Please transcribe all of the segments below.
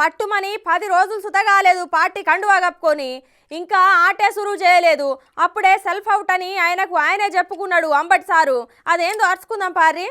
పట్టుమని 10 రోజులు సుతగాలేదు పార్టీ కండువా కప్పుకొని ఇంకా ఆటే సురువు చేయలేదు. అప్పుడే సెల్ఫ్ అవుట్ అని ఆయనే చెప్పుకున్నాడు అంబటి సారు. అదేందో అర్చుకుందాం పారి.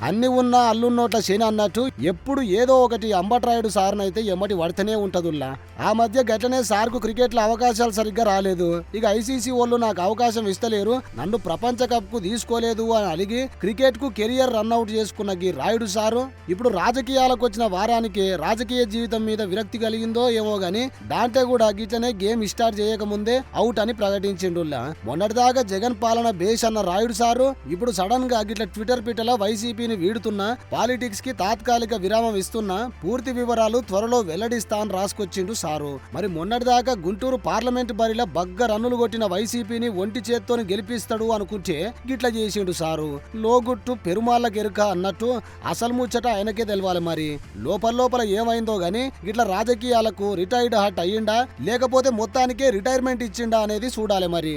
అన్ని ఉన్న అల్లున్నోట్ల శని అన్నట్టు ఎప్పుడు ఏదో ఒకటి అంబట్రాయుడు సార్నైతే ఎమ్మటి పడుతూనే ఉంటదుల్లా. ఆ మధ్య గట్లనే సార్కు క్రికెట్లో అవకాశాలు సరిగ్గా రాలేదు. ఇక ఐసీసీ వాళ్ళు నాకు అవకాశం ఇస్తలేరు, నన్ను ప్రపంచ కప్ కు తీసుకోలేదు అని అలిగి క్రికెట్ కు కెరియర్ రన్అట్ చేసుకున్న గీ రాయుడు సారు ఇప్పుడు రాజకీయాలకు వచ్చిన వారానికి రాజకీయ జీవితం మీద విరక్తి కలిగిందో ఏమో గాని దాంట్లో కూడా గిట్లనే గేమ్ స్టార్ట్ చేయకముందే అవుట్ అని ప్రకటించిండుల్లా. మొన్నటిదాకా జగన్ పాలన బేష్ అన్న రాయుడు సారు ఇప్పుడు సడన్ గా గిట్ల ట్విట్టర్ పిటల వైసీపీని వీడుతున్నా, పాలిటిక్స్ కి తాత్కాలిక విరామం ఇస్తున్నా, పూర్తి వివరాలు త్వరలో వెల్లడిస్తా అని రాసుకొచ్చిండు సారు. మరి మొన్నటిదాకా గుంటూరు పార్లమెంట్ బరిలో బగ్గ రన్నులు కొట్టిన వైసీపీని ఒంటి చేత్తోని గెలిపిస్తాడు అనుకుంటే గిట్ల చేసిండు సారు. లోగుట్టు పెరుమాళ్ళకెరుక అన్నట్టు అసలు ముచ్చట ఆయనకే తెలవాలి. మరి లోపల ఏమైందో గాని గిట్ల రాజకీయాలకు రిటైర్డ్ హార్ట్ అయ్యిండా లేకపోతే మొత్తానికే రిటైర్మెంట్ ఇచ్చిండా అనేది చూడాలి. మరి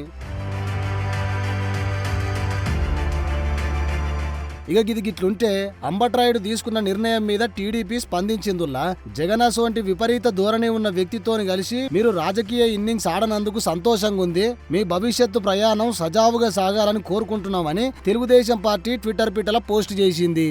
ఇక గిట్లుంటే అంబట్రాయుడు తీసుకున్న నిర్ణయం మీద టీడీపీ స్పందించిందుల్లా. జగనాస్ వంటి విపరీత ధోరణి ఉన్న వ్యక్తితోని కలిసి మీరు రాజకీయ ఇన్నింగ్స్ ఆడనందుకు సంతోషంగా ఉంది, మీ భవిష్యత్తు ప్రయాణం సజావుగా సాగాలని కోరుకుంటున్నామని తెలుగుదేశం పార్టీ ట్విట్టర్ పిటల పోస్ట్ చేసింది.